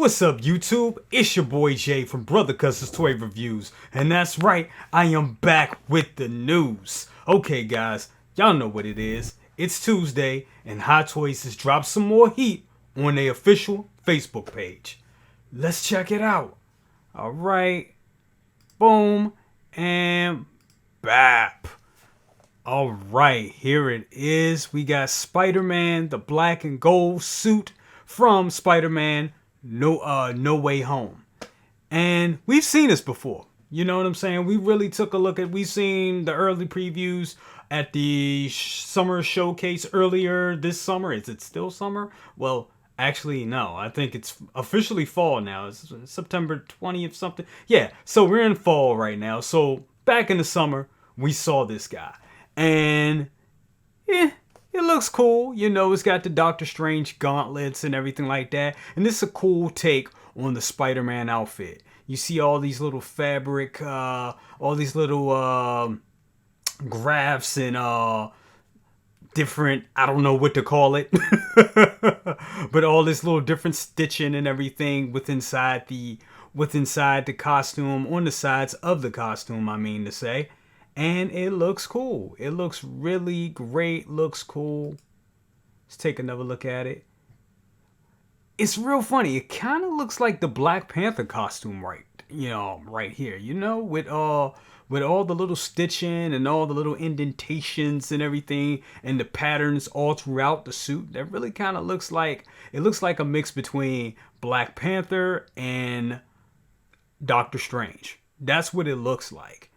What's up, YouTube? It's your boy Jay from Brother Cuss's Toy Reviews. And that's right, I am back with the news. Okay, guys, y'all know what it is. It's Tuesday, and Hot Toys has dropped some more heat on their official Facebook page. Let's check it out. Alright. Boom. And bap. Alright, here it is. We got Spider-Man, the black and gold suit from Spider-Man No Way Home. And we've seen this before. You know what I'm saying? We really took a look at, we've seen the early previews at the summer showcase earlier this summer. Is it still summer? Well, actually, no. I think it's officially fall now. It's September 20th something. Yeah, so we're in fall right now. So back in the summer, we saw this guy. And yeah, it looks cool. You know, it's got the Doctor Strange gauntlets and everything like that. And this is a cool take on the Spider-Man outfit. You see all these little fabric, all these little graphs and different, I don't know what to call it. But all this little different stitching and everything within inside the costume, on the sides of the costume, I mean to say. And it looks cool. It looks really great. Looks cool. Let's take another look at it. It's real funny. It kind of looks like the Black Panther costume right here. You know, with all the little stitching and all the little indentations and everything and the patterns all throughout the suit. That really kind of looks like a mix between Black Panther and Doctor Strange. That's what it looks like.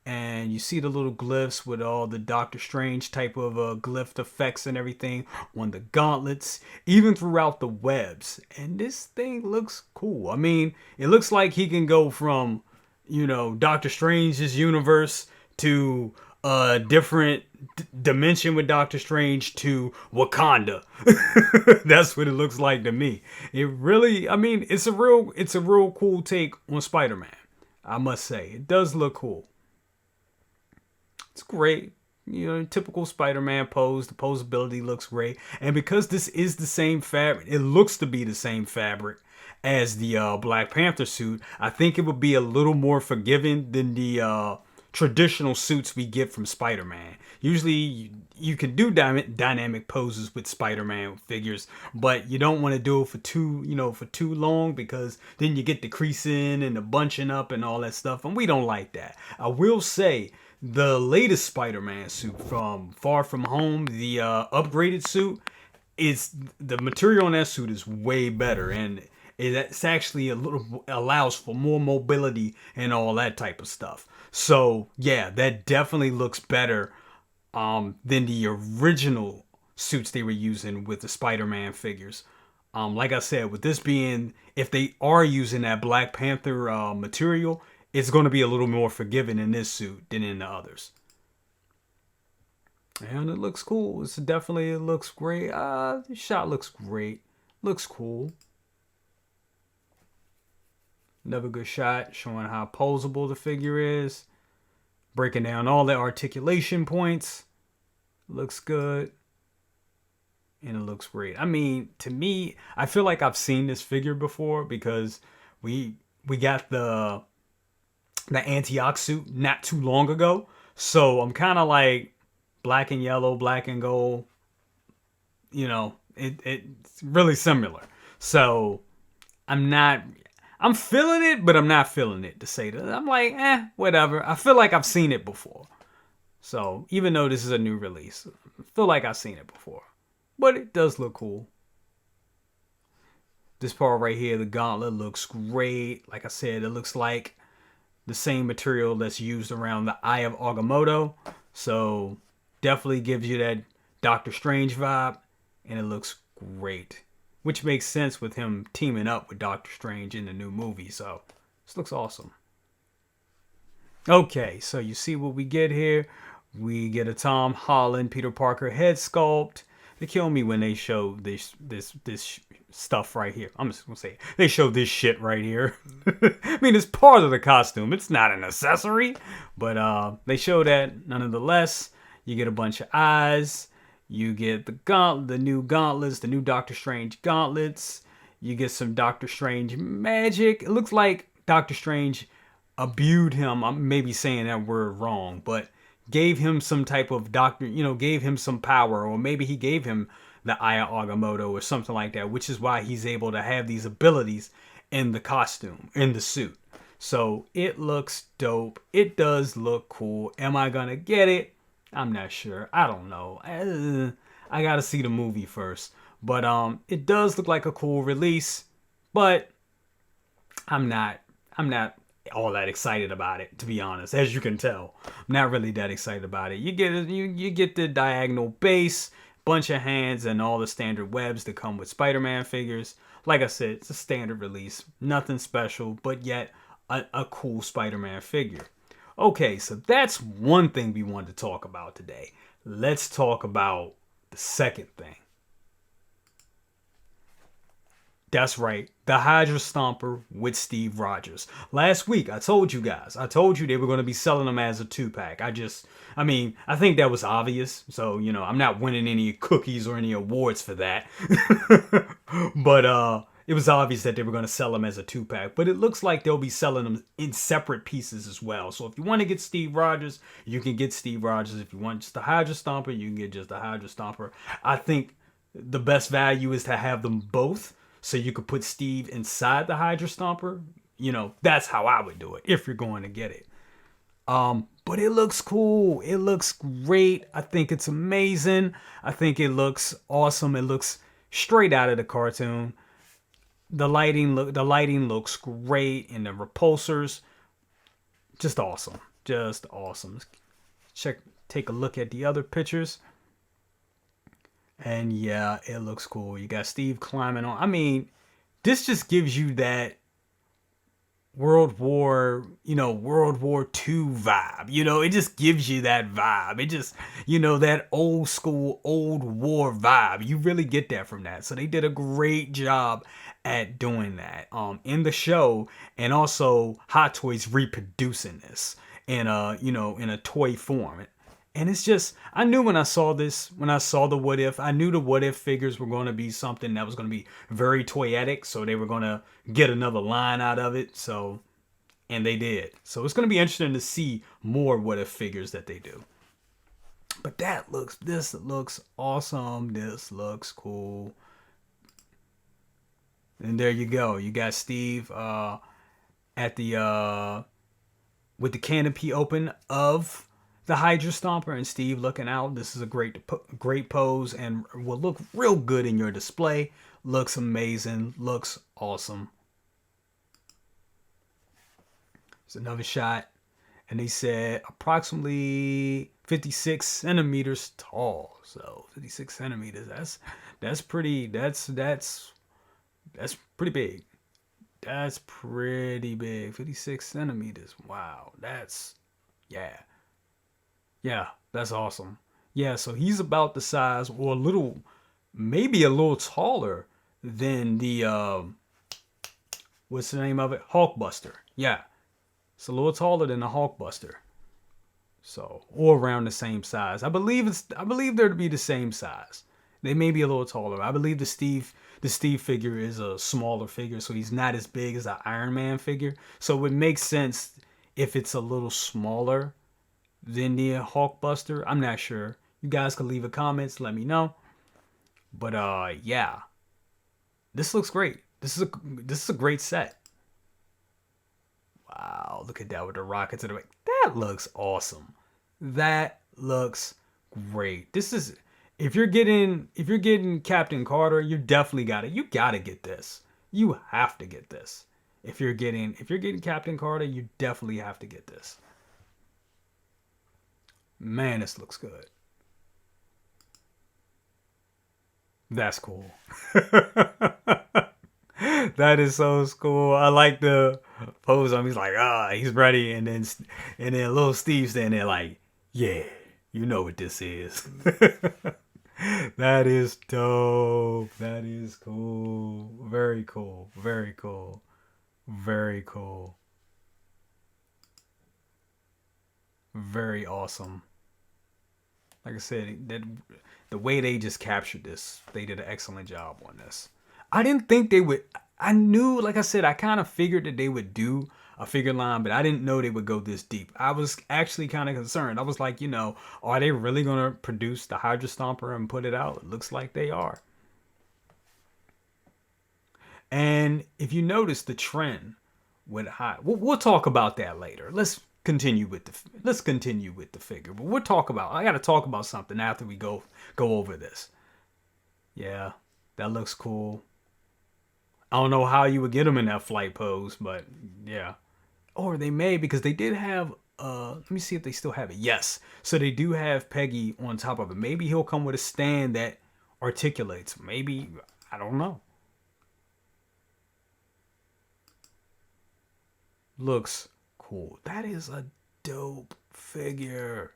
And you see the little glyphs with all the Doctor Strange type of glyph effects and everything on the gauntlets, even throughout the webs. And this thing looks cool. I mean, it looks like he can go from, you know, Doctor Strange's universe to a different dimension with Doctor Strange to Wakanda. That's what it looks like to me. It really, I mean, it's a real cool take on Spider-Man. I must say, it does look cool. It's great. You know, typical Spider-Man pose. The posability looks great. And because this is the same fabric, it looks to be the same fabric as the Black Panther suit, I think it would be a little more forgiving than the traditional suits we get from Spider-Man. Usually you can do dynamic poses with Spider-Man figures, but you don't want to do it for too long, because then you get the creasing and the bunching up and all that stuff, and we don't like that. I will say, the latest Spider-Man suit from Far From Home, the upgraded suit, the material on that suit is way better, and it's actually allows for more mobility and all that type of stuff. So yeah, that definitely looks better than the original suits they were using with the Spider-Man figures. Like I said, with this being, if they are using that Black Panther material, it's going to be a little more forgiving in this suit than in the others. And it looks cool. It looks great. The shot looks great. Looks cool. Another good shot showing how posable the figure is. Breaking down all the articulation points. Looks good. And it looks great. I mean, to me, I feel like I've seen this figure before, because we got the Antioch suit not too long ago. So I'm kind of like black and yellow, black and gold. You know, it's really similar. So I'm feeling it, but I'm not feeling it, to say that. I'm like, whatever. I feel like I've seen it before. So even though this is a new release, I feel like I've seen it before. But it does look cool. This part right here, the gauntlet, looks great. Like I said, it looks like the same material that's used around the Eye of Agamotto. So definitely gives you that Doctor Strange vibe. And it looks great. Which makes sense with him teaming up with Doctor Strange in the new movie. So this looks awesome. Okay, so you see what we get here. We get a Tom Holland, Peter Parker head sculpt. They kill me when they show this stuff right here. I'm just gonna say it. They show this shit right here. I mean, it's part of the costume. It's not an accessory, but they show that nonetheless. You get a bunch of eyes. You get the new gauntlets, the new Doctor Strange gauntlets. You get some Doctor Strange magic. It looks like Doctor Strange imbued him. I'm maybe saying that word wrong, but gave him some type of gave him some power, or maybe he gave him the Eye of Agamotto or something like that, which is why he's able to have these abilities in the costume, in the suit. So it looks dope. It does look cool. Am I gonna get it? I'm not sure. I don't know. I gotta see the movie first. But it does look like a cool release. But I'm not all that excited about it, to be honest. As you can tell, I'm not really that excited about it. You get the diagonal base, bunch of hands, and all the standard webs that come with Spider-Man figures. Like I said, it's a standard release, nothing special, but yet a cool Spider-Man figure. Okay, so that's one thing we wanted to talk about today. Let's talk about the second thing. That's right, the Hydra Stomper with Steve Rogers. Last week, I told you they were going to be selling them as a 2-pack. I think that was obvious. So, I'm not winning any cookies or any awards for that. But it was obvious that they were going to sell them as a 2-pack. But it looks like they'll be selling them in separate pieces as well. So if you want to get Steve Rogers, you can get Steve Rogers. If you want just the Hydra Stomper, you can get just the Hydra Stomper. I think the best value is to have them both. So you could put Steve inside the Hydra Stomper. That's how I would do it if you're going to get it. But it looks cool. It looks great. I think it's amazing. I think it looks awesome. It looks straight out of the cartoon. The lighting looks great, and the repulsors, just awesome. Just awesome. Take a look at the other pictures. And yeah, it looks cool. You got Steve climbing on. This just gives you that World War II vibe. It just gives you that vibe. It just, that old school, old war vibe. You really get that from that. So they did a great job at doing that in the show, and also Hot Toys reproducing this in a toy form. And it's just, I knew when I saw the What If, I knew the What If figures were going to be something that was going to be very toyetic. So they were going to get another line out of it. So, and they did. So it's going to be interesting to see more What If figures that they do. But this looks awesome. This looks cool. And there you go. You got Steve at the with the canopy open of the Hydra Stomper, and Steve looking out. This is a great pose and will look real good in your display. Looks amazing. Looks awesome. There's another shot, and they said approximately 56 centimeters tall. So 56 centimeters. That's pretty. That's pretty big. That's pretty big. 56 centimeters. Wow. Yeah, that's awesome. Yeah, so he's about the size, or maybe a little taller than the, what's the name of it? Hulkbuster. Yeah, it's a little taller than the Hulkbuster. So, or around the same size. I believe they're to be the same size. They may be a little taller. I believe the Steve figure is a smaller figure, so he's not as big as an Iron Man figure. So it would make sense if it's a little smaller than the Hulkbuster. I'm not sure. You guys can leave a comments, let me know. But yeah, this looks great. This is a great set. Wow, look at that with the rockets in the back. That looks awesome. That looks great. This is, if you're getting Captain Carter, you definitely you gotta get this. You have to get this. If you're getting Captain Carter, you definitely have to get this. Man, this looks good. That's cool. That is so cool. I like the pose on him. He's like, he's ready. And then little Steve standing there like, yeah, you know what this is. That is dope. That is cool. Very cool. Very cool. Very cool. Very awesome. Like I said, the way they just captured this, they did an excellent job on this. I didn't think they would. I knew, like I said, I kind of figured that they would do a figure line, but I didn't know they would go this deep. I was actually kind of concerned. I was like, are they really going to produce the Hydra Stomper and put it out? It looks like they are. And if you notice the trend with we'll talk about that later. Let's continue with the figure. But I got to talk about something after we go over this. Yeah, that looks cool. I don't know how you would get them in that flight pose, but yeah. Or they may, because they did have let me see if they still have it. Yes. So they do have Peggy on top of it. Maybe he'll come with a stand that articulates. Maybe, I don't know. Looks cool. That is a dope figure.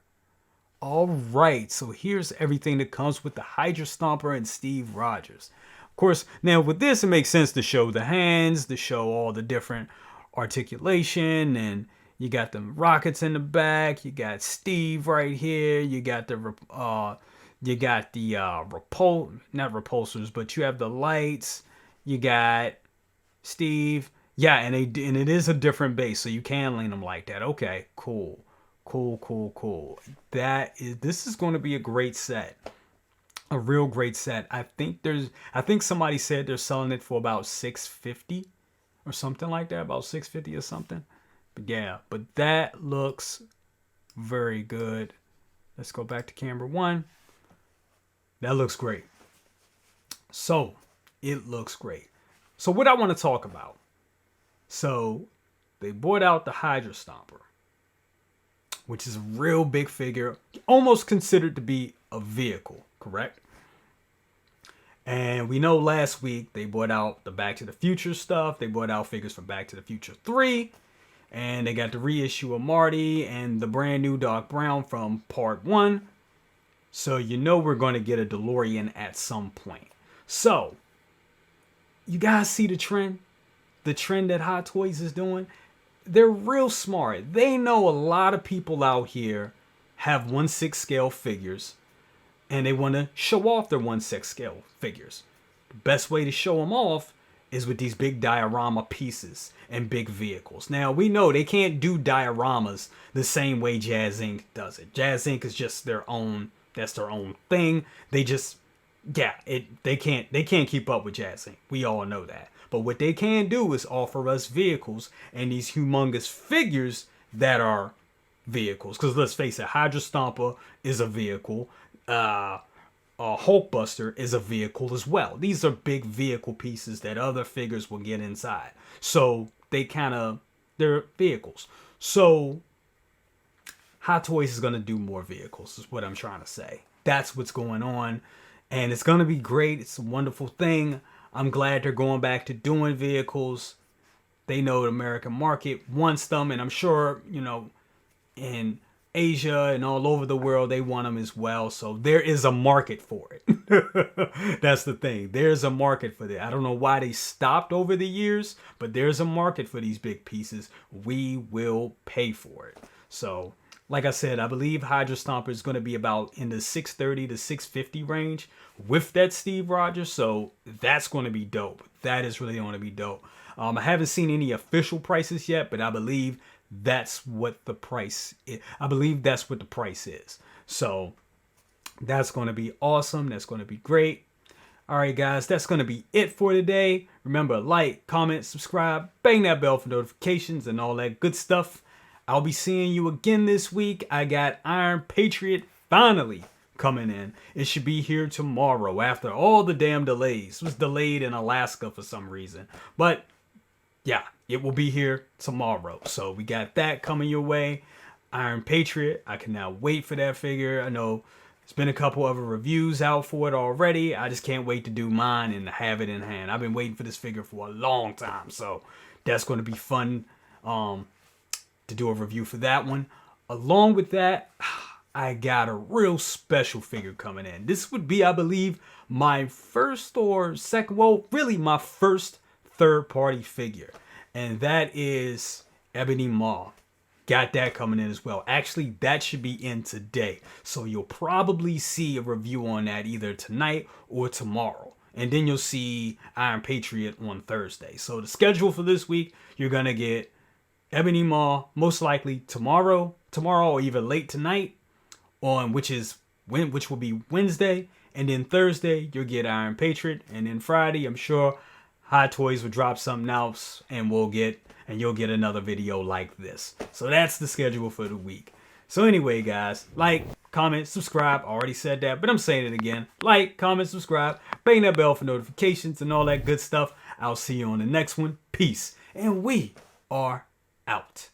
All right, so here's everything that comes with the Hydra Stomper and Steve Rogers. Of course, now with this, it makes sense to show the hands, to show all the different articulation, and you got the rockets in the back. You got Steve right here. You got the not repulsors, but you have the lights. You got Steve. Yeah, and it is a different base, so you can lean them like that. Okay, cool. Cool. This is going to be a great set. A real great set. I think somebody said they're selling it for about $650 or something like that, about $650 or something. But yeah, but that looks very good. Let's go back to camera 1. That looks great. So, it looks great. So what I want to talk about. So, they brought out the Hydra Stomper, which is a real big figure, almost considered to be a vehicle, correct? And we know last week they brought out the Back to the Future stuff. They brought out figures from Back to the Future 3. And they got the reissue of Marty and the brand new Doc Brown from Part 1. So we're going to get a DeLorean at some point. So, you guys see the trend? The trend that Hot Toys is doing? They're real smart. They know a lot of people out here have 1/6 scale figures, and they want to show off their 1/6 scale figures. The best way to show them off is with these big diorama pieces and big vehicles. Now, we know they can't do dioramas the same way Jazz Inc. does it. Jazz Inc. is just their own thing. They just, they can't keep up with Jazz Inc. We all know that. But what they can do is offer us vehicles and these humongous figures that are vehicles. Because let's face it, Hydra Stomper is a vehicle. Hulkbuster is a vehicle as well. These are big vehicle pieces that other figures will get inside. So they're vehicles. So Hot Toys is going to do more vehicles, is what I'm trying to say. That's what's going on. And it's going to be great. It's a wonderful thing. I'm glad they're going back to doing vehicles. They know the American market wants them, and I'm sure, in Asia and all over the world, they want them as well. So there is a market for it. That's the thing. There's a market for that. I don't know why they stopped over the years, but there's a market for these big pieces. We will pay for it. So, like I said, I believe Hydra Stomper is going to be about in the $630 to $650 range with that Steve Rogers. So that's going to be dope. That is really going to be dope. I haven't seen any official prices yet, but I believe that's what the price is. I believe that's what the price is. So that's going to be awesome. That's going to be great. All right, guys, that's going to be it for today. Remember, like, comment, subscribe, bang that bell for notifications and all that good stuff. I'll be seeing you again this week. I got Iron Patriot finally coming in. It should be here tomorrow after all the damn delays. It was delayed in Alaska for some reason. But yeah, it will be here tomorrow. So we got that coming your way. Iron Patriot. I can now wait for that figure. I know there's been a couple other reviews out for it already. I just can't wait to do mine and have it in hand. I've been waiting for this figure for a long time. So that's going to be fun. To do a review for that one. Along with that, I got a real special figure coming in. This would be, I believe, my first or second, well, really my first third-party figure. And that is Ebony Maw. Got that coming in as well. Actually, that should be in today. So you'll probably see a review on that either tonight or tomorrow. and then you'll see Iron Patriot on Thursday. So the schedule for this week, you're gonna get Ebony Maw most likely tomorrow or even late tonight, which will be Wednesday, and then Thursday you'll get Iron Patriot, and then Friday I'm sure Hot Toys will drop something else, and you'll get another video like this. So that's the schedule for the week. So anyway, guys, like, comment, subscribe. I already said that, but I'm saying it again. Like, comment, subscribe, bang that bell for notifications and all that good stuff. I'll see you on the next one. Peace. And we are out.